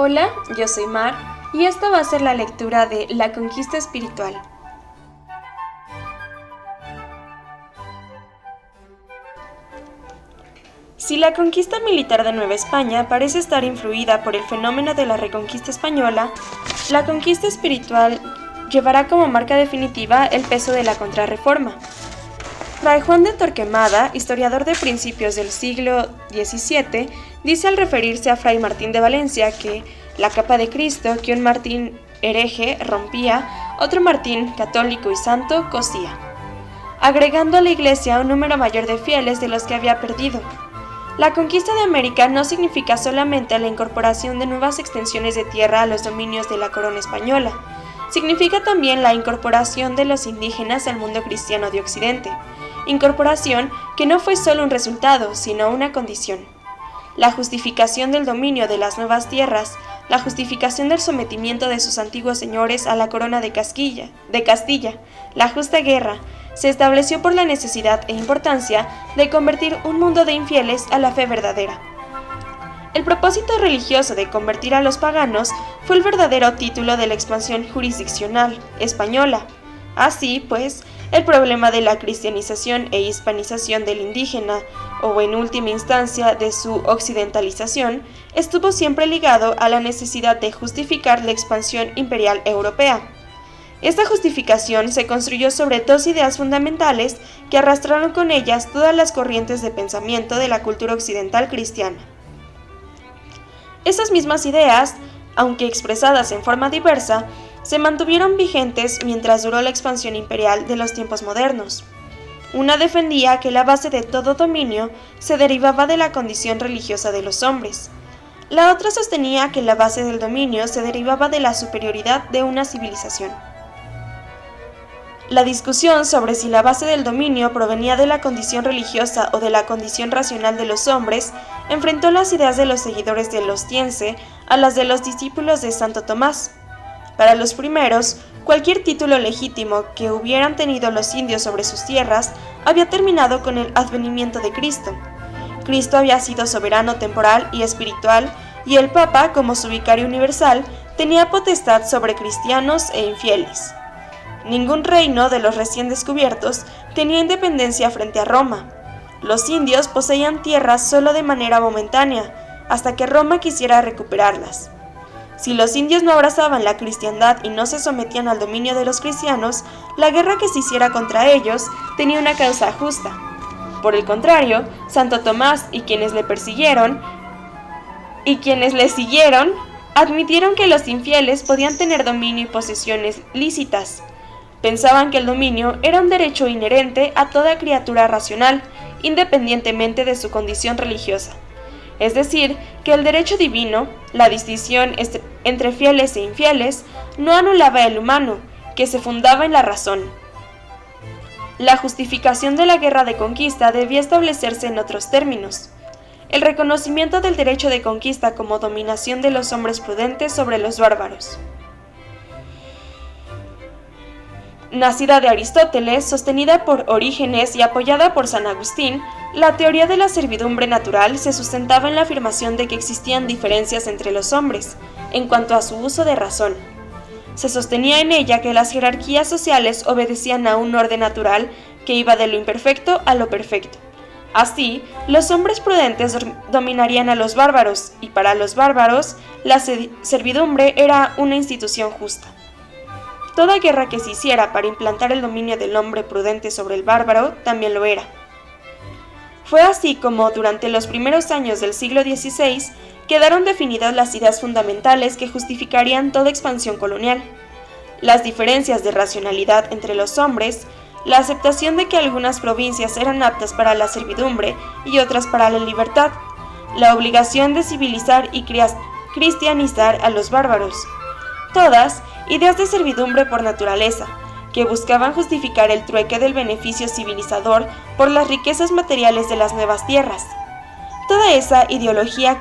Hola, yo soy Mar y esta va a ser la lectura de La conquista espiritual. Si la conquista militar de Nueva España parece estar influida por el fenómeno de la Reconquista española, la conquista espiritual llevará como marca definitiva el peso de la Contrarreforma. Fray Juan de Torquemada, historiador de principios del siglo XVII, dice al referirse a Fray Martín de Valencia que la capa de Cristo que un Martín hereje rompía, otro Martín católico y santo cosía, agregando a la Iglesia un número mayor de fieles de los que había perdido. La conquista de América no significa solamente la incorporación de nuevas extensiones de tierra a los dominios de la corona española, significa también la incorporación de los indígenas al mundo cristiano de Occidente, incorporación que no fue solo un resultado, sino una condición. La justificación del dominio de las nuevas tierras, la justificación del sometimiento de sus antiguos señores a la corona de Castilla, la justa guerra, se estableció por la necesidad e importancia de convertir un mundo de infieles a la fe verdadera. El propósito religioso de convertir a los paganos fue el verdadero título de la expansión jurisdiccional española. Así, pues, el problema de la cristianización e hispanización del indígena, o en última instancia de su occidentalización, estuvo siempre ligado a la necesidad de justificar la expansión imperial europea. Esta justificación se construyó sobre dos ideas fundamentales que arrastraron con ellas todas las corrientes de pensamiento de la cultura occidental cristiana. Esas mismas ideas, aunque expresadas en forma diversa, se mantuvieron vigentes mientras duró la expansión imperial de los tiempos modernos. Una defendía que la base de todo dominio se derivaba de la condición religiosa de los hombres. La otra sostenía que la base del dominio se derivaba de la superioridad de una civilización. La discusión sobre si la base del dominio provenía de la condición religiosa o de la condición racional de los hombres enfrentó las ideas de los seguidores del Ostiense a las de los discípulos de Santo Tomás. Para los primeros, cualquier título legítimo que hubieran tenido los indios sobre sus tierras había terminado con el advenimiento de Cristo. Cristo había sido soberano temporal y espiritual, y el Papa, como su vicario universal, tenía potestad sobre cristianos e infieles. Ningún reino de los recién descubiertos tenía independencia frente a Roma. Los indios poseían tierras solo de manera momentánea, hasta que Roma quisiera recuperarlas. Si los indios no abrazaban la cristiandad y no se sometían al dominio de los cristianos, la guerra que se hiciera contra ellos tenía una causa justa. Por el contrario, Santo Tomás y quienes le persiguieron y quienes le siguieron admitieron que los infieles podían tener dominio y posesiones lícitas. Pensaban que el dominio era un derecho inherente a toda criatura racional, independientemente de su condición religiosa. Es decir, que el derecho divino, la distinción entre fieles e infieles, no anulaba el humano, que se fundaba en la razón. La justificación de la guerra de conquista debía establecerse en otros términos: el reconocimiento del derecho de conquista como dominación de los hombres prudentes sobre los bárbaros. Nacida de Aristóteles, sostenida por Orígenes y apoyada por San Agustín, la teoría de la servidumbre natural se sustentaba en la afirmación de que existían diferencias entre los hombres, en cuanto a su uso de razón. Se sostenía en ella que las jerarquías sociales obedecían a un orden natural que iba de lo imperfecto a lo perfecto. Así, los hombres prudentes dominarían a los bárbaros, y para los bárbaros, la servidumbre era una institución justa. Toda guerra que se hiciera para implantar el dominio del hombre prudente sobre el bárbaro también lo era. Fue así como, durante los primeros años del siglo XVI, quedaron definidas las ideas fundamentales que justificarían toda expansión colonial: las diferencias de racionalidad entre los hombres, la aceptación de que algunas provincias eran aptas para la servidumbre y otras para la libertad, la obligación de civilizar y cristianizar a los bárbaros. Todas ideas de servidumbre por naturaleza, que buscaban justificar el trueque del beneficio civilizador por las riquezas materiales de las nuevas tierras. Toda esa ideología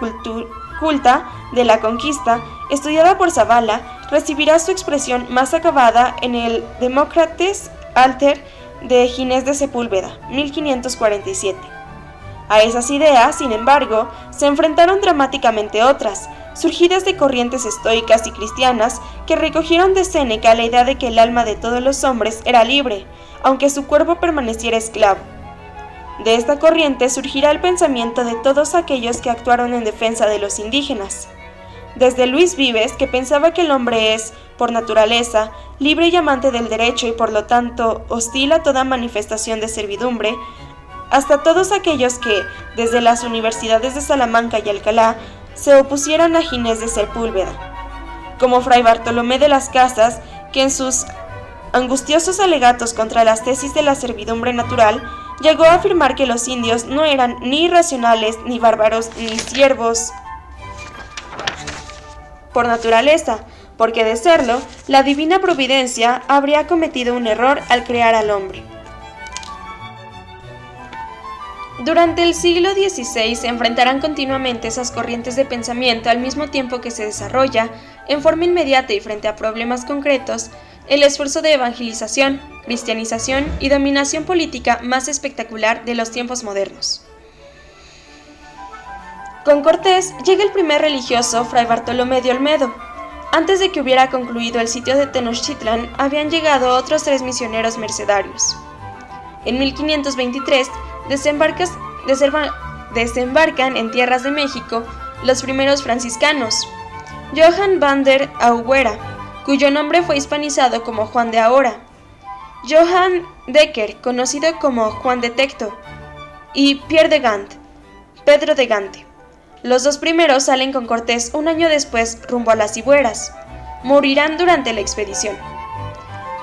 culta de la conquista, estudiada por Zavala, recibirá su expresión más acabada en el Democrates Alter de Ginés de Sepúlveda, 1547. A esas ideas, sin embargo, se enfrentaron dramáticamente otras, surgidas de corrientes estoicas y cristianas que recogieron de Séneca la idea de que el alma de todos los hombres era libre, aunque su cuerpo permaneciera esclavo. De esta corriente surgirá el pensamiento de todos aquellos que actuaron en defensa de los indígenas. Desde Luis Vives, que pensaba que el hombre es, por naturaleza, libre y amante del derecho y por lo tanto hostil a toda manifestación de servidumbre, hasta todos aquellos que, desde las universidades de Salamanca y Alcalá, se opusieron a Ginés de Sepúlveda, como Fray Bartolomé de las Casas, que en sus angustiosos alegatos contra las tesis de la servidumbre natural, llegó a afirmar que los indios no eran ni irracionales, ni bárbaros, ni siervos por naturaleza, porque de serlo, la divina providencia habría cometido un error al crear al hombre. Durante el siglo XVI se enfrentarán continuamente esas corrientes de pensamiento al mismo tiempo que se desarrolla, en forma inmediata y frente a problemas concretos, el esfuerzo de evangelización, cristianización y dominación política más espectacular de los tiempos modernos. Con Cortés llega el primer religioso, Fray Bartolomé de Olmedo. Antes de que hubiera concluido el sitio de Tenochtitlan, habían llegado otros 3 misioneros mercedarios. En 1523 desembarcan en tierras de México los primeros franciscanos, Johann van der Auwera, cuyo nombre fue hispanizado como Juan de Ahora, Johann Decker, conocido como Juan de Tecto, y Pierre de Gand, Pedro de Gante. Los 2 primeros salen con Cortés un año después rumbo a las Cibueras. Morirán durante la expedición.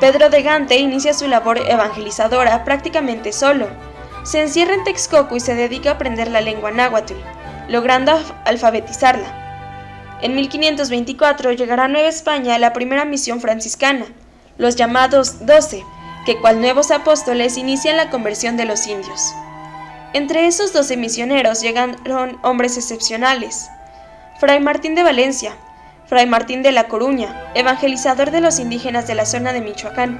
Pedro de Gante inicia su labor evangelizadora prácticamente solo. Se encierra en Texcoco y se dedica a aprender la lengua náhuatl, logrando alfabetizarla. En 1524 llegará a Nueva España la primera misión franciscana, los llamados 12, que cual nuevos apóstoles inician la conversión de los indios. Entre esos 12 misioneros llegaron hombres excepcionales: Fray Martín de Valencia, Fray Martín de La Coruña, evangelizador de los indígenas de la zona de Michoacán,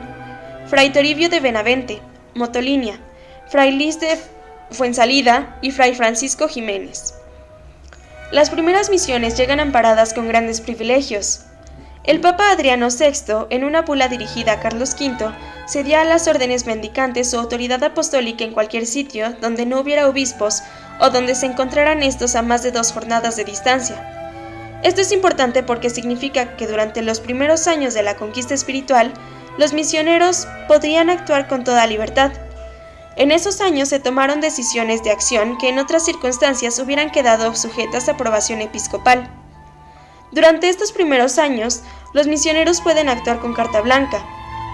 Fray Toribio de Benavente, Motolinia, Fray Luis de Fuensalida y Fray Francisco Jiménez. Las primeras misiones llegan amparadas con grandes privilegios. El Papa Adriano VI, en una bula dirigida a Carlos V, cedía a las órdenes mendicantes su autoridad apostólica en cualquier sitio donde no hubiera obispos o donde se encontraran estos a más de 2 jornadas de distancia. Esto es importante porque significa que durante los primeros años de la conquista espiritual, los misioneros podrían actuar con toda libertad. En esos años se tomaron decisiones de acción que en otras circunstancias hubieran quedado sujetas a aprobación episcopal. Durante estos primeros años, los misioneros pueden actuar con carta blanca,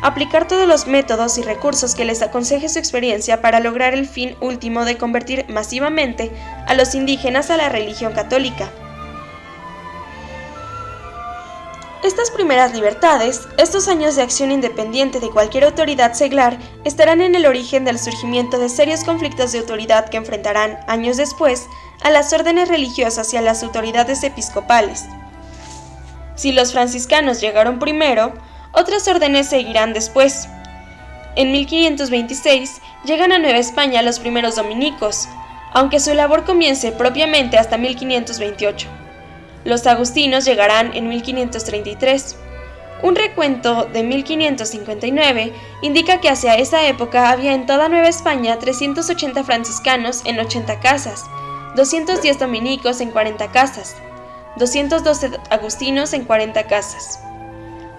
aplicar todos los métodos y recursos que les aconseje su experiencia para lograr el fin último de convertir masivamente a los indígenas a la religión católica. Estas primeras libertades, estos años de acción independiente de cualquier autoridad seglar, estarán en el origen del surgimiento de serios conflictos de autoridad que enfrentarán, años después, a las órdenes religiosas y a las autoridades episcopales. Si los franciscanos llegaron primero, otras órdenes seguirán después. En 1526 llegan a Nueva España los primeros dominicos, aunque su labor comience propiamente hasta 1528. Los agustinos llegarán en 1533. Un recuento de 1559 indica que hacia esa época había en toda Nueva España 380 franciscanos en 80 casas, 210 dominicos en 40 casas, 212 agustinos en 40 casas.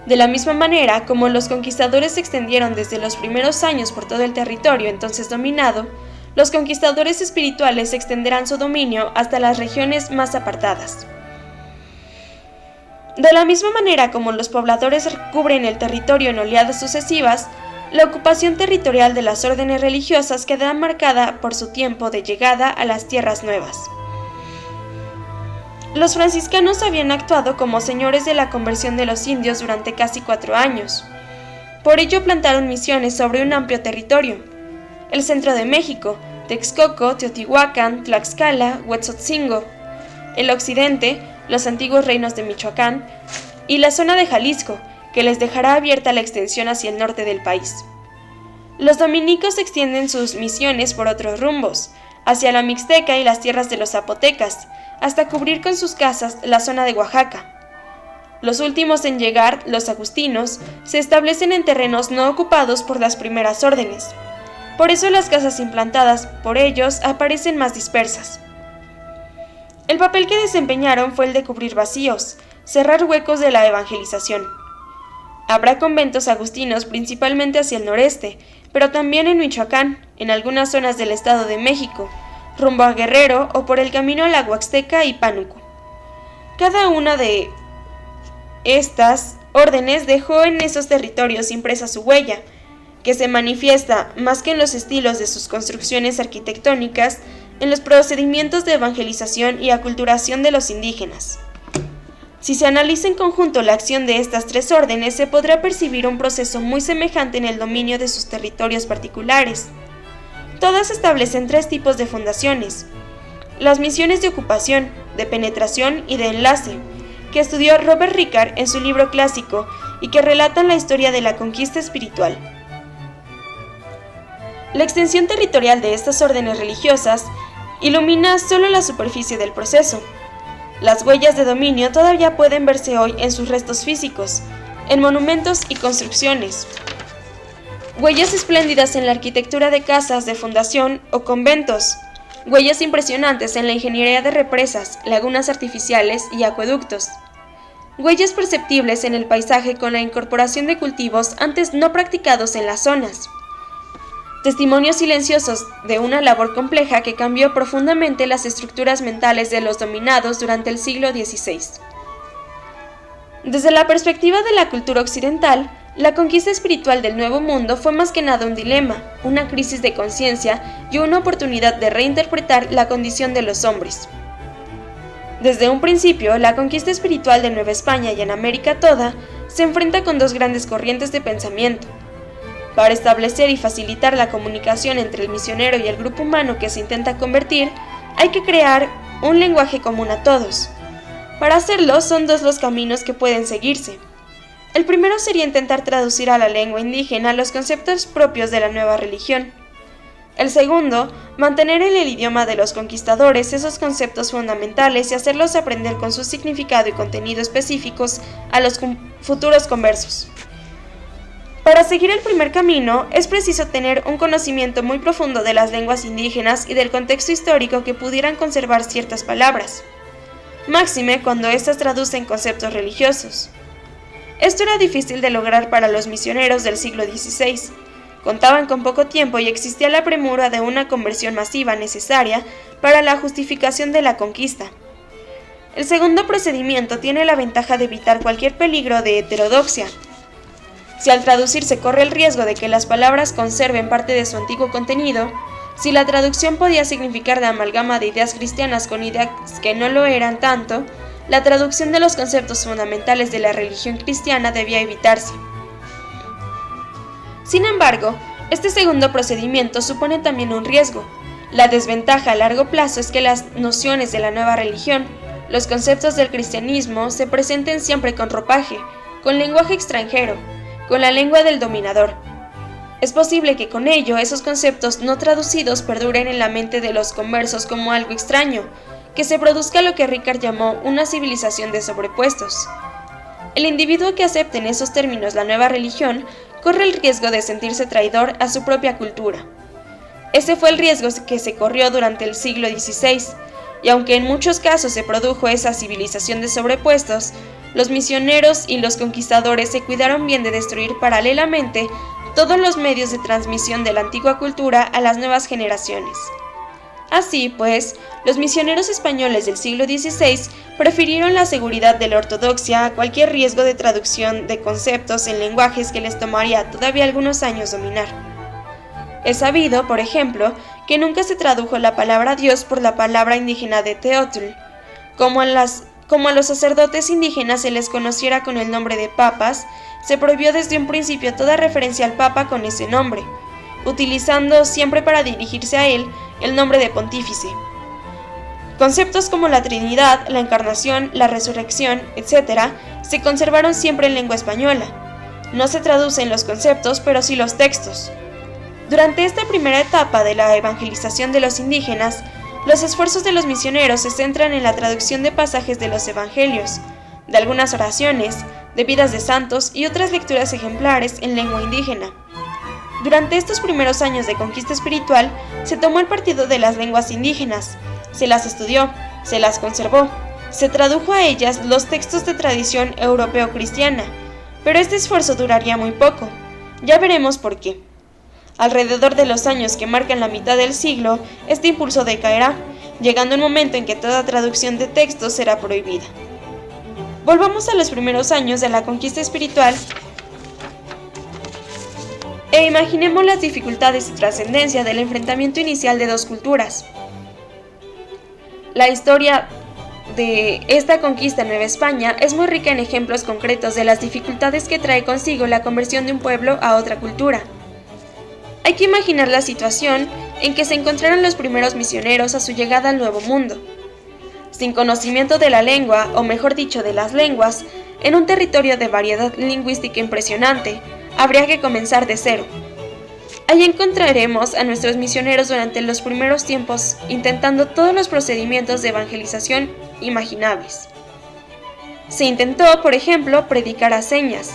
De la misma manera, como los conquistadores se extendieron desde los primeros años por todo el territorio entonces dominado, los conquistadores espirituales extenderán su dominio hasta las regiones más apartadas. De la misma manera como los pobladores cubren el territorio en oleadas sucesivas, la ocupación territorial de las órdenes religiosas quedará marcada por su tiempo de llegada a las tierras nuevas. Los franciscanos habían actuado como señores de la conversión de los indios durante casi 4 años. Por ello plantaron misiones sobre un amplio territorio: el centro de México, Texcoco, Teotihuacán, Tlaxcala, Huetzotzingo; el occidente, los antiguos reinos de Michoacán, y la zona de Jalisco, que les dejará abierta la extensión hacia el norte del país. Los dominicos extienden sus misiones por otros rumbos, hacia la Mixteca y las tierras de los zapotecas, hasta cubrir con sus casas la zona de Oaxaca. Los últimos en llegar, los agustinos, se establecen en terrenos no ocupados por las primeras órdenes. Por eso las casas implantadas por ellos aparecen más dispersas. El papel que desempeñaron fue el de cubrir vacíos, cerrar huecos de la evangelización. Habrá conventos agustinos principalmente hacia el noreste, pero también en Michoacán, en algunas zonas del Estado de México, rumbo a Guerrero o por el camino a la Huaxteca y Pánuco. Cada una de estas órdenes dejó en esos territorios impresa su huella, que se manifiesta, más que en los estilos de sus construcciones arquitectónicas, en los procedimientos de evangelización y aculturación de los indígenas. Si se analiza en conjunto la acción de estas tres órdenes, se podrá percibir un proceso muy semejante en el dominio de sus territorios particulares. Todas establecen tres tipos de fundaciones: las misiones de ocupación, de penetración y de enlace, que estudió Robert Ricard en su libro clásico y que relatan la historia de la conquista espiritual. La extensión territorial de estas órdenes religiosas ilumina solo la superficie del proceso. Las huellas de dominio todavía pueden verse hoy en sus restos físicos, en monumentos y construcciones. Huellas espléndidas en la arquitectura de casas de fundación o conventos. Huellas impresionantes en la ingeniería de represas, lagunas artificiales y acueductos. Huellas perceptibles en el paisaje con la incorporación de cultivos antes no practicados en las zonas. Testimonios silenciosos de una labor compleja que cambió profundamente las estructuras mentales de los dominados durante el siglo XVI. Desde la perspectiva de la cultura occidental, la conquista espiritual del Nuevo Mundo fue más que nada un dilema, una crisis de conciencia y una oportunidad de reinterpretar la condición de los hombres. Desde un principio, la conquista espiritual de Nueva España y en América toda se enfrenta con dos grandes corrientes de pensamiento. Para establecer y facilitar la comunicación entre el misionero y el grupo humano que se intenta convertir, hay que crear un lenguaje común a todos. Para hacerlo, son dos los caminos que pueden seguirse. El primero sería intentar traducir a la lengua indígena los conceptos propios de la nueva religión. El segundo, mantener en el idioma de los conquistadores esos conceptos fundamentales y hacerlos aprender con su significado y contenido específicos a los futuros conversos. Para seguir el primer camino, es preciso tener un conocimiento muy profundo de las lenguas indígenas y del contexto histórico que pudieran conservar ciertas palabras, máxime cuando éstas traducen conceptos religiosos. Esto era difícil de lograr para los misioneros del siglo XVI. Contaban con poco tiempo y existía la premura de una conversión masiva necesaria para la justificación de la conquista. El segundo procedimiento tiene la ventaja de evitar cualquier peligro de heterodoxia. Si al traducir se corre el riesgo de que las palabras conserven parte de su antiguo contenido, si la traducción podía significar la amalgama de ideas cristianas con ideas que no lo eran tanto, la traducción de los conceptos fundamentales de la religión cristiana debía evitarse. Sin embargo, este segundo procedimiento supone también un riesgo. La desventaja a largo plazo es que las nociones de la nueva religión, los conceptos del cristianismo, se presenten siempre con ropaje, con lenguaje extranjero, con la lengua del dominador. Es posible que con ello esos conceptos no traducidos perduren en la mente de los conversos como algo extraño, que se produzca lo que Ricard llamó una civilización de sobrepuestos. El individuo que acepte en esos términos la nueva religión corre el riesgo de sentirse traidor a su propia cultura. Ese fue el riesgo que se corrió durante el siglo XVI, y aunque en muchos casos se produjo esa civilización de sobrepuestos, los misioneros y los conquistadores se cuidaron bien de destruir paralelamente todos los medios de transmisión de la antigua cultura a las nuevas generaciones. Así pues, los misioneros españoles del siglo XVI prefirieron la seguridad de la ortodoxia a cualquier riesgo de traducción de conceptos en lenguajes que les tomaría todavía algunos años dominar. Es sabido, por ejemplo, que nunca se tradujo la palabra Dios por la palabra indígena de Teotl, como a los sacerdotes indígenas se les conociera con el nombre de papas, se prohibió desde un principio toda referencia al papa con ese nombre, utilizando siempre para dirigirse a él el nombre de pontífice. Conceptos como la Trinidad, la Encarnación, la Resurrección, etc., se conservaron siempre en lengua española. No se traducen los conceptos, pero sí los textos. Durante esta primera etapa de la evangelización de los indígenas, Los esfuerzos de los misioneros se centran en la traducción de pasajes de los evangelios, de algunas oraciones, de vidas de santos y otras lecturas ejemplares en lengua indígena. Durante estos primeros años de conquista espiritual, se tomó el partido de las lenguas indígenas, se las estudió, se las conservó, se tradujo a ellas los textos de tradición europeo-cristiana, pero este esfuerzo duraría muy poco. Ya veremos por qué. Alrededor de los años que marcan la mitad del siglo, este impulso decaerá, llegando un momento en que toda traducción de textos será prohibida. Volvamos a los primeros años de la conquista espiritual e imaginemos las dificultades y trascendencia del enfrentamiento inicial de dos culturas. La historia de esta conquista en Nueva España es muy rica en ejemplos concretos de las dificultades que trae consigo la conversión de un pueblo a otra cultura. Hay que imaginar la situación en que se encontraron los primeros misioneros a su llegada al Nuevo Mundo. Sin conocimiento de la lengua, o mejor dicho de las lenguas, en un territorio de variedad lingüística impresionante, habría que comenzar de cero. Ahí encontraremos a nuestros misioneros durante los primeros tiempos intentando todos los procedimientos de evangelización imaginables. Se intentó, por ejemplo, predicar a señas.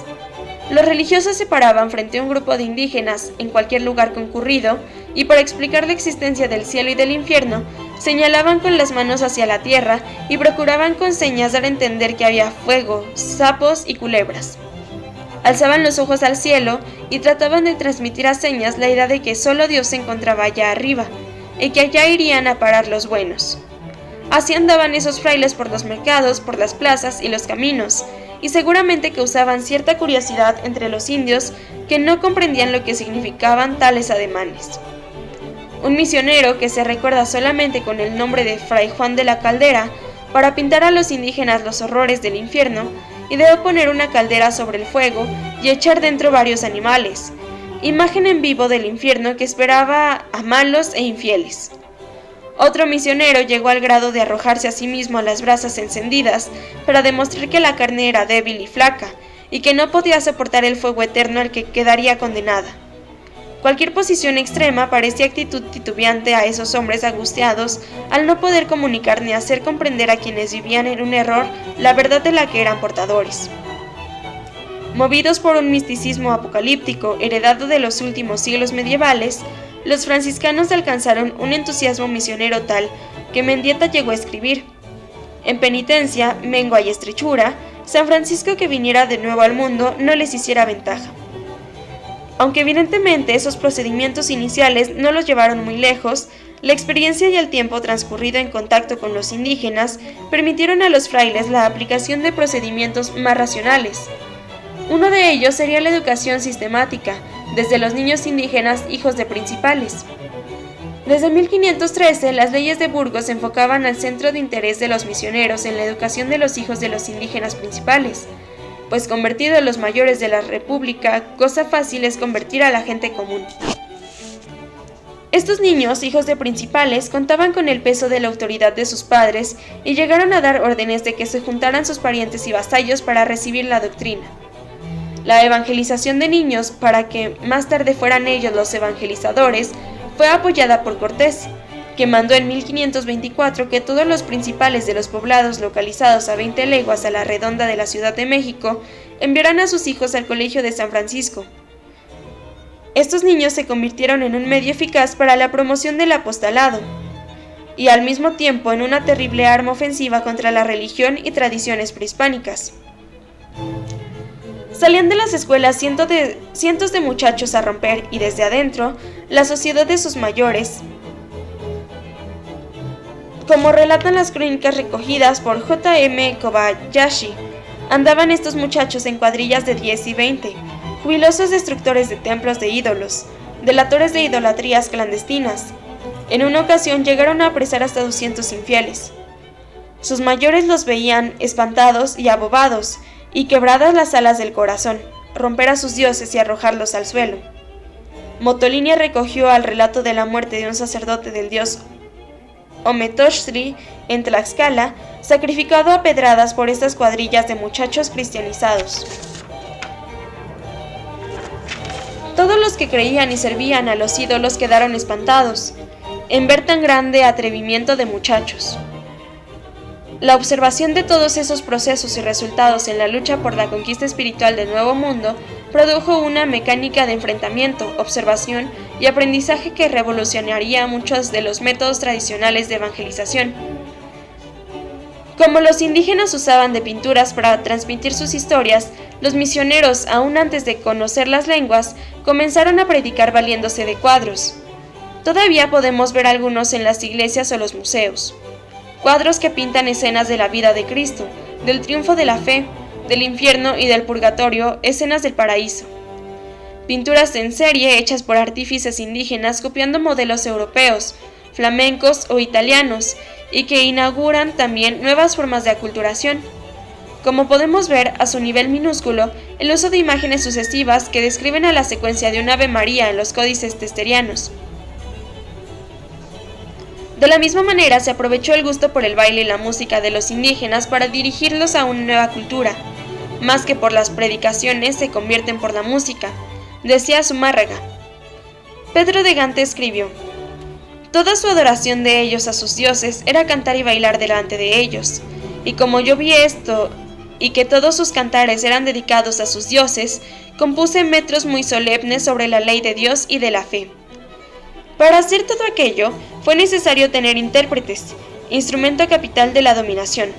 Los religiosos se paraban frente a un grupo de indígenas en cualquier lugar concurrido y para explicar la existencia del cielo y del infierno, señalaban con las manos hacia la tierra y procuraban con señas dar a entender que había fuego, sapos y culebras. Alzaban los ojos al cielo y trataban de transmitir a señas la idea de que solo Dios se encontraba allá arriba y que allá irían a parar los buenos. Así andaban esos frailes por los mercados, por las plazas y los caminos, y seguramente que usaban cierta curiosidad entre los indios que no comprendían lo que significaban tales ademanes. Un misionero que se recuerda solamente con el nombre de Fray Juan de la Caldera para pintar a los indígenas los horrores del infierno, ideó poner una caldera sobre el fuego y echar dentro varios animales, imagen en vivo del infierno que esperaba a malos e infieles. Otro misionero llegó al grado de arrojarse a sí mismo a las brasas encendidas para demostrar que la carne era débil y flaca, y que no podía soportar el fuego eterno al que quedaría condenada. Cualquier posición extrema parecía actitud titubeante a esos hombres angustiados al no poder comunicar ni hacer comprender a quienes vivían en un error la verdad de la que eran portadores. Movidos por un misticismo apocalíptico heredado de los últimos siglos medievales, los franciscanos alcanzaron un entusiasmo misionero tal que Mendieta llegó a escribir: en penitencia, mengua y estrechura, San Francisco que viniera de nuevo al mundo no les hiciera ventaja. Aunque evidentemente esos procedimientos iniciales no los llevaron muy lejos, la experiencia y el tiempo transcurrido en contacto con los indígenas permitieron a los frailes la aplicación de procedimientos más racionales. Uno de ellos sería la educación sistemática, desde los niños indígenas hijos de principales. Desde 1513, las leyes de Burgos se enfocaban al centro de interés de los misioneros en la educación de los hijos de los indígenas principales, pues convertidos los mayores de la república, cosa fácil es convertir a la gente común. Estos niños, hijos de principales, contaban con el peso de la autoridad de sus padres y llegaron a dar órdenes de que se juntaran sus parientes y vasallos para recibir la doctrina. La evangelización de niños, para que más tarde fueran ellos los evangelizadores, fue apoyada por Cortés, que mandó en 1524 que todos los principales de los poblados localizados a 20 leguas a la redonda de la Ciudad de México enviaran a sus hijos al Colegio de San Francisco. Estos niños se convirtieron en un medio eficaz para la promoción del apostolado, y al mismo tiempo en una terrible arma ofensiva contra la religión y tradiciones prehispánicas. Salían de las escuelas cientos de muchachos a romper, y desde adentro, la sociedad de sus mayores. Como relatan las crónicas recogidas por J.M. Kobayashi, andaban estos muchachos en cuadrillas de 10 y 20, jubilosos destructores de templos de ídolos, delatores de idolatrías clandestinas. En una ocasión llegaron a apresar hasta 200 infieles. Sus mayores los veían espantados y abobados, y quebradas las alas del corazón, romper a sus dioses y arrojarlos al suelo. Motolinia recogió al relato de la muerte de un sacerdote del dios Ometochtli en Tlaxcala, sacrificado a pedradas por estas cuadrillas de muchachos cristianizados. Todos los que creían y servían a los ídolos quedaron espantados. en ver tan grande atrevimiento de muchachos. La observación de todos esos procesos y resultados en la lucha por la conquista espiritual del Nuevo Mundo produjo una mecánica de enfrentamiento, observación y aprendizaje que revolucionaría muchos de los métodos tradicionales de evangelización. Como los indígenas usaban de pinturas para transmitir sus historias, los misioneros, aún antes de conocer las lenguas, comenzaron a predicar valiéndose de cuadros. Todavía podemos ver algunos en las iglesias o los museos. Cuadros que pintan escenas de la vida de Cristo, del triunfo de la fe, del infierno y del purgatorio, escenas del paraíso. Pinturas en serie hechas por artífices indígenas copiando modelos europeos, flamencos o italianos, y que inauguran también nuevas formas de aculturación. Como podemos ver, a su nivel minúsculo, el uso de imágenes sucesivas que describen a la secuencia de un Ave María en los códices testerianos. De la misma manera se aprovechó el gusto por el baile y la música de los indígenas para dirigirlos a una nueva cultura. Más que por las predicaciones se convierten por la música, decía Zumárraga. Pedro de Gante escribió: toda su adoración de ellos a sus dioses era cantar y bailar delante de ellos, y como yo vi esto, y que todos sus cantares eran dedicados a sus dioses, compuse metros muy solemnes sobre la ley de Dios y de la fe. Para hacer todo aquello, fue necesario tener intérpretes, instrumento capital de la dominación.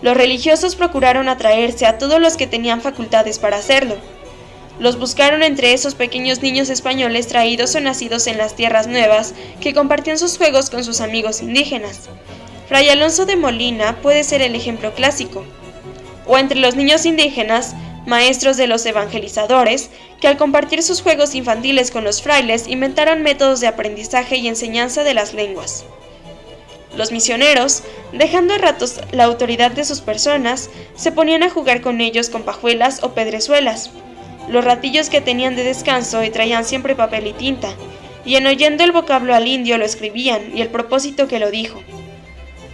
Los religiosos procuraron atraerse a todos los que tenían facultades para hacerlo. Los buscaron entre esos pequeños niños españoles traídos o nacidos en las tierras nuevas que compartían sus juegos con sus amigos indígenas. Fray Alonso de Molina puede ser el ejemplo clásico. O entre los niños indígenas, maestros de los evangelizadores, que al compartir sus juegos infantiles con los frailes inventaron métodos de aprendizaje y enseñanza de las lenguas. Los misioneros, dejando a ratos la autoridad de sus personas, se ponían a jugar con ellos con pajuelas o pedrezuelas, los ratillos que tenían de descanso y traían siempre papel y tinta, y en oyendo el vocablo al indio lo escribían y el propósito que lo dijo.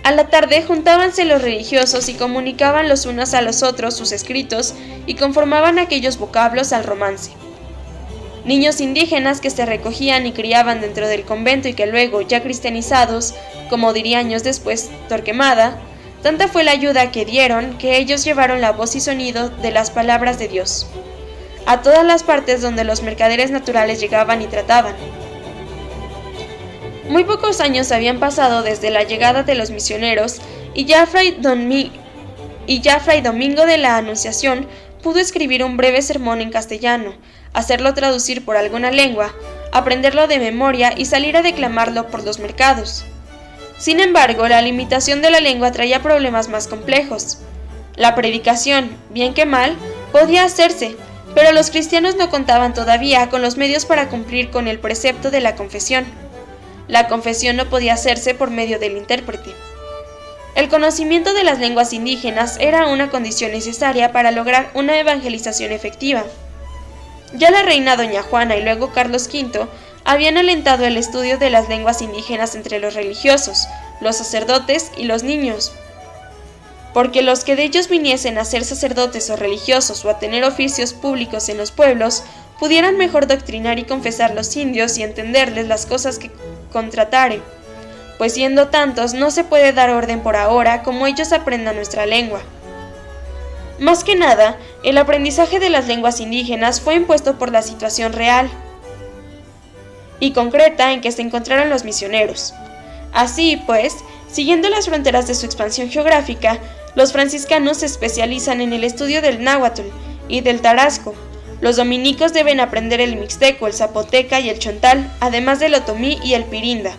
A la tarde juntábanse los religiosos y comunicaban los unos a los otros sus escritos y conformaban aquellos vocablos al romance. Niños indígenas que se recogían y criaban dentro del convento y que luego, ya cristianizados, como diría años después Torquemada, tanta fue la ayuda que dieron que ellos llevaron la voz y sonido de las palabras de Dios a todas las partes donde los mercaderes naturales llegaban y trataban. Muy pocos años habían pasado desde la llegada de los misioneros y ya Fray Domingo de la Anunciación pudo escribir un breve sermón en castellano, hacerlo traducir por alguna lengua, aprenderlo de memoria y salir a declamarlo por los mercados. Sin embargo, la limitación de la lengua traía problemas más complejos. La predicación, bien que mal, podía hacerse, pero los cristianos no contaban todavía con los medios para cumplir con el precepto de la confesión. La confesión no podía hacerse por medio del intérprete. El conocimiento de las lenguas indígenas era una condición necesaria para lograr una evangelización efectiva. Ya la reina Doña Juana y luego Carlos V habían alentado el estudio de las lenguas indígenas entre los religiosos, los sacerdotes y los niños, porque los que de ellos viniesen a ser sacerdotes o religiosos o a tener oficios públicos en los pueblos, pudieran mejor doctrinar y confesar los indios y entenderles las cosas que contratare, pues siendo tantos no se puede dar orden por ahora como ellos aprendan nuestra lengua. Más que nada, el aprendizaje de las lenguas indígenas fue impuesto por la situación real y concreta en que se encontraron los misioneros. Así pues, siguiendo las fronteras de su expansión geográfica, los franciscanos se especializan en el estudio del náhuatl y del tarasco. Los dominicos deben aprender el mixteco, el zapoteca y el chontal, además del otomí y el pirinda.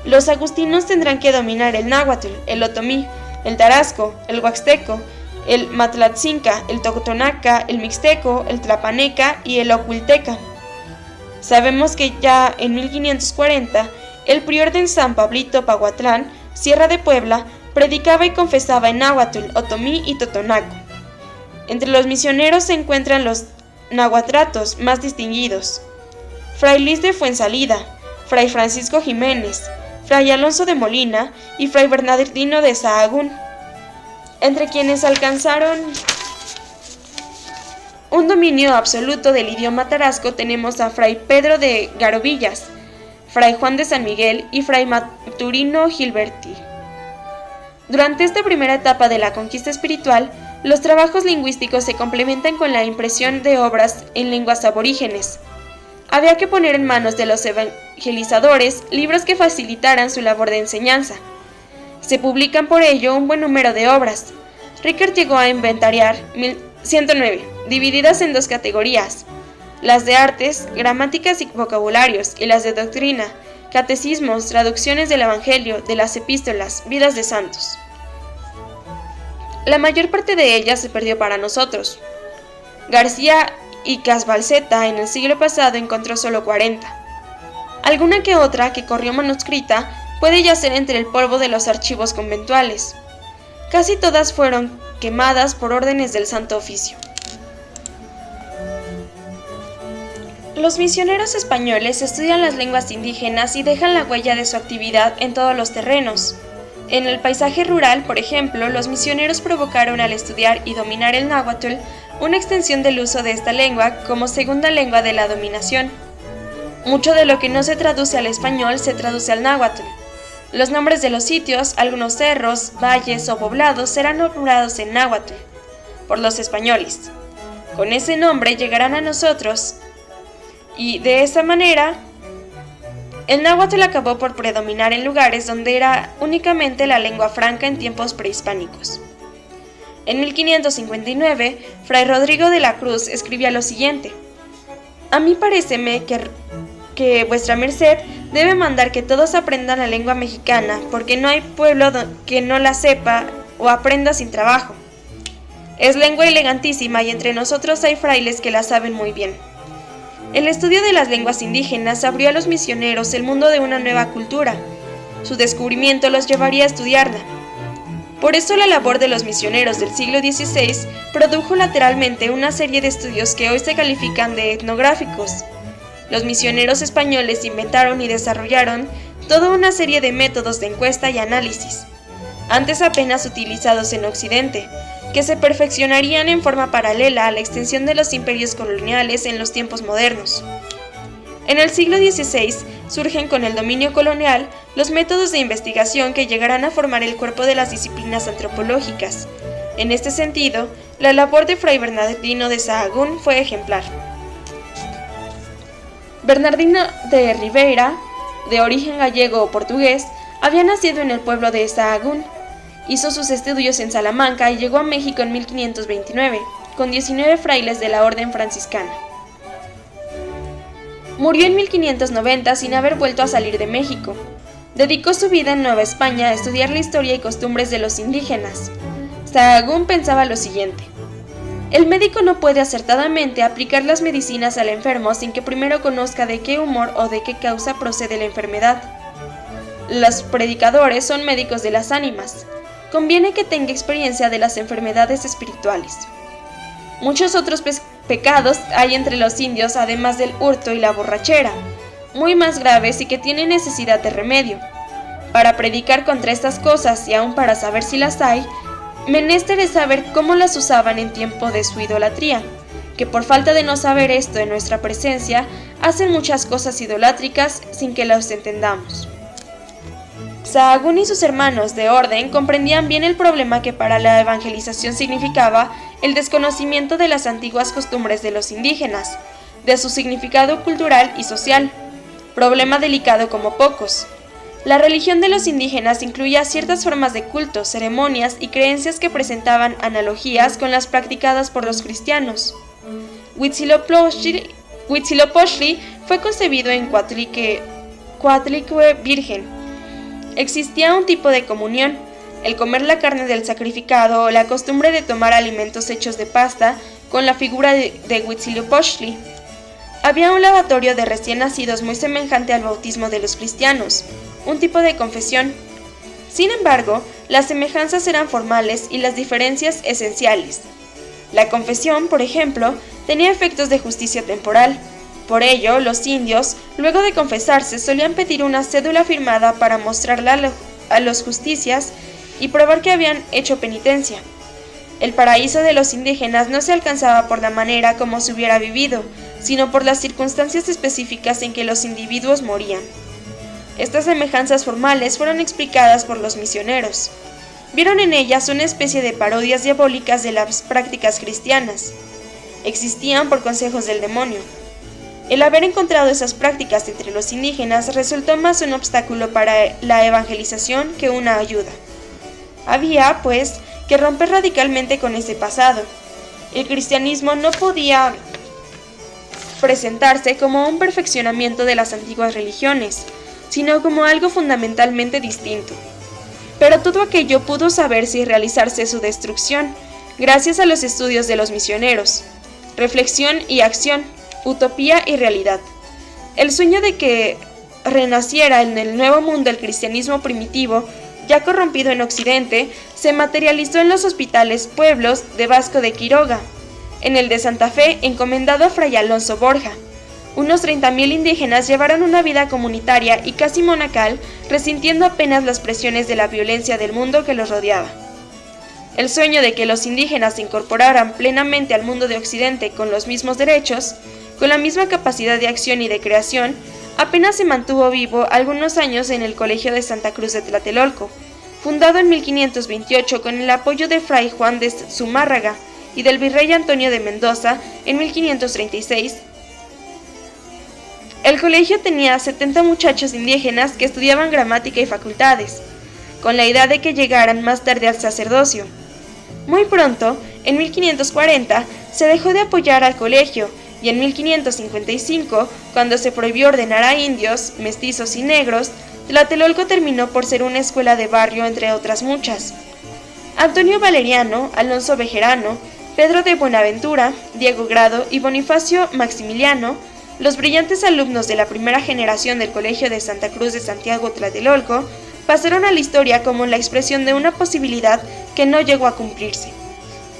Los agustinos tendrán que dominar el náhuatl, el otomí, el tarasco, el huaxteco, el matlatzinca, el totonaca, el mixteco, el tlapaneca y el oculteca. Sabemos que ya en 1540, el prior de San Pablito Pahuatlán, Sierra de Puebla, predicaba y confesaba en náhuatl, otomí y totonaco. Entre los misioneros se encuentran los nahuatratos más distinguidos: Fray Luis de Fuensalida, Fray Francisco Jiménez, Fray Alonso de Molina y Fray Bernardino de Sahagún. Entre quienes alcanzaron un dominio absoluto del idioma tarasco tenemos a Fray Pedro de Garovillas, Fray Juan de San Miguel y Fray Maturino Gilberti. Durante esta primera etapa de la conquista espiritual, los trabajos lingüísticos se complementan con la impresión de obras en lenguas aborígenes. Había que poner en manos de los evangelizadores libros que facilitaran su labor de enseñanza. Se publican por ello un buen número de obras. Rickert llegó a inventariar 109, divididas en dos categorías: las de artes, gramáticas y vocabularios, y las de doctrina, catecismos, traducciones del Evangelio, de las epístolas, vidas de santos. La mayor parte de ellas se perdió para nosotros. García y Casbalceta en el siglo pasado encontró solo 40. Alguna que otra que corrió manuscrita puede yacer entre el polvo de los archivos conventuales. Casi todas fueron quemadas por órdenes del Santo Oficio. Los misioneros españoles estudian las lenguas indígenas y dejan la huella de su actividad en todos los terrenos. En el paisaje rural, por ejemplo, los misioneros provocaron al estudiar y dominar el náhuatl una extensión del uso de esta lengua como segunda lengua de la dominación. Mucho de lo que no se traduce al español se traduce al náhuatl. Los nombres de los sitios, algunos cerros, valles o poblados serán nombrados en náhuatl por los españoles. Con ese nombre llegarán a nosotros y de esa manera el náhuatl acabó por predominar en lugares donde era únicamente la lengua franca en tiempos prehispánicos. En 1559, Fray Rodrigo de la Cruz escribía lo siguiente: «A mí paréceme que vuestra merced debe mandar que todos aprendan la lengua mexicana, porque no hay pueblo que no la sepa o aprenda sin trabajo. Es lengua elegantísima y entre nosotros hay frailes que la saben muy bien». El estudio de las lenguas indígenas abrió a los misioneros el mundo de una nueva cultura. Su descubrimiento los llevaría a estudiarla. Por eso la labor de los misioneros del siglo XVI produjo lateralmente una serie de estudios que hoy se califican de etnográficos. Los misioneros españoles inventaron y desarrollaron toda una serie de métodos de encuesta y análisis, antes apenas utilizados en Occidente, que se perfeccionarían en forma paralela a la extensión de los imperios coloniales en los tiempos modernos. En el siglo XVI surgen con el dominio colonial los métodos de investigación que llegarán a formar el cuerpo de las disciplinas antropológicas. En este sentido, la labor de Fray Bernardino de Sahagún fue ejemplar. Bernardino de Ribeira, de origen gallego o portugués, había nacido en el pueblo de Sahagún. Hizo sus estudios en Salamanca y llegó a México en 1529, con 19 frailes de la orden franciscana. Murió en 1590 sin haber vuelto a salir de México. Dedicó su vida en Nueva España a estudiar la historia y costumbres de los indígenas. Sahagún pensaba lo siguiente: el médico no puede acertadamente aplicar las medicinas al enfermo sin que primero conozca de qué humor o de qué causa procede la enfermedad. Los predicadores son médicos de las ánimas. Conviene que tenga experiencia de las enfermedades espirituales. Muchos otros pecados hay entre los indios, además del hurto y la borrachera, muy más graves y que tienen necesidad de remedio. Para predicar contra estas cosas y aún para saber si las hay, menester es saber cómo las usaban en tiempo de su idolatría, que por falta de no saber esto en nuestra presencia, hacen muchas cosas idolátricas sin que las entendamos». Sahagún y sus hermanos de orden comprendían bien el problema que para la evangelización significaba el desconocimiento de las antiguas costumbres de los indígenas, de su significado cultural y social, problema delicado como pocos. La religión de los indígenas incluía ciertas formas de culto, ceremonias y creencias que presentaban analogías con las practicadas por los cristianos. Huitzilopochtli fue concebido en Coatlicue Virgen. Existía un tipo de comunión, el comer la carne del sacrificado o la costumbre de tomar alimentos hechos de pasta con la figura de Huitzilopochtli. Había un lavatorio de recién nacidos muy semejante al bautismo de los cristianos, un tipo de confesión. Sin embargo, las semejanzas eran formales y las diferencias esenciales. La confesión, por ejemplo, tenía efectos de justicia temporal. Por ello, los indios, luego de confesarse, solían pedir una cédula firmada para mostrarla a los justicias y probar que habían hecho penitencia. El paraíso de los indígenas no se alcanzaba por la manera como se hubiera vivido, sino por las circunstancias específicas en que los individuos morían. Estas semejanzas formales fueron explicadas por los misioneros. Vieron en ellas una especie de parodias diabólicas de las prácticas cristianas. Existían por consejos del demonio. El haber encontrado esas prácticas entre los indígenas resultó más un obstáculo para la evangelización que una ayuda. Había, pues, que romper radicalmente con ese pasado. El cristianismo no podía presentarse como un perfeccionamiento de las antiguas religiones, sino como algo fundamentalmente distinto. Pero todo aquello pudo saberse y realizarse su destrucción, gracias a los estudios de los misioneros. Reflexión y acción, utopía y realidad. El sueño de que renaciera en el nuevo mundo el cristianismo primitivo, ya corrompido en Occidente, se materializó en los hospitales pueblos de Vasco de Quiroga, en el de Santa Fe, encomendado a Fray Alonso Borja. Unos 30.000 indígenas llevaron una vida comunitaria y casi monacal, resintiendo apenas las presiones de la violencia del mundo que los rodeaba. El sueño de que los indígenas se incorporaran plenamente al mundo de Occidente con los mismos derechos, con la misma capacidad de acción y de creación, apenas se mantuvo vivo algunos años en el Colegio de Santa Cruz de Tlatelolco, fundado en 1528 con el apoyo de Fray Juan de Zumárraga y del virrey Antonio de Mendoza en 1536. El colegio tenía 70 muchachos indígenas que estudiaban gramática y facultades, con la idea de que llegaran más tarde al sacerdocio. Muy pronto, en 1540, se dejó de apoyar al colegio, y en 1555, cuando se prohibió ordenar a indios, mestizos y negros, Tlatelolco terminó por ser una escuela de barrio entre otras muchas. Antonio Valeriano, Alonso Bejerano, Pedro de Buenaventura, Diego Grado y Bonifacio Maximiliano, los brillantes alumnos de la primera generación del Colegio de Santa Cruz de Santiago Tlatelolco, pasaron a la historia como la expresión de una posibilidad que no llegó a cumplirse.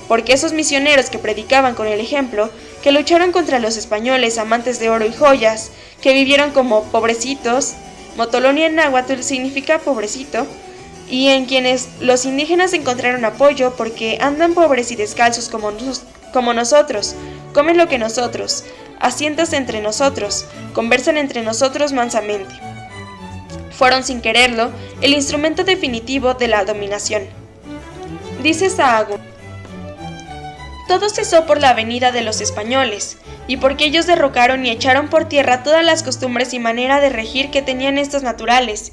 Porque esos misioneros que predicaban con el ejemplo, que lucharon contra los españoles amantes de oro y joyas, que vivieron como pobrecitos, Motolonia en náhuatl significa pobrecito, y en quienes los indígenas encontraron apoyo porque andan pobres y descalzos como nosotros, comen lo que nosotros, asientan entre nosotros, conversan entre nosotros mansamente. Fueron sin quererlo el instrumento definitivo de la dominación. Dice Sahagún: todo cesó por la venida de los españoles, y porque ellos derrocaron y echaron por tierra todas las costumbres y manera de regir que tenían estos naturales,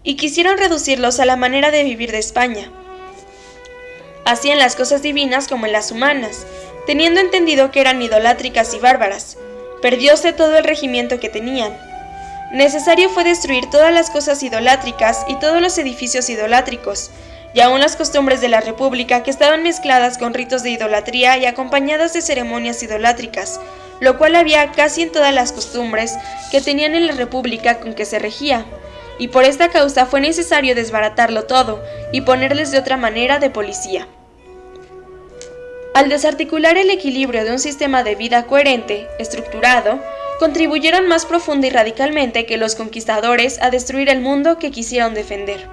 y quisieron reducirlos a la manera de vivir de España. Así en las cosas divinas como en las humanas, teniendo entendido que eran idolátricas y bárbaras, perdióse todo el regimiento que tenían. Necesario fue destruir todas las cosas idolátricas y todos los edificios idolátricos, y aun las costumbres de la República que estaban mezcladas con ritos de idolatría y acompañadas de ceremonias idolátricas, lo cual había casi en todas las costumbres que tenían en la República con que se regía, y por esta causa fue necesario desbaratarlo todo y ponerles de otra manera de policía. Al desarticular el equilibrio de un sistema de vida coherente, estructurado, contribuyeron más profunda y radicalmente que los conquistadores a destruir el mundo que quisieron defender.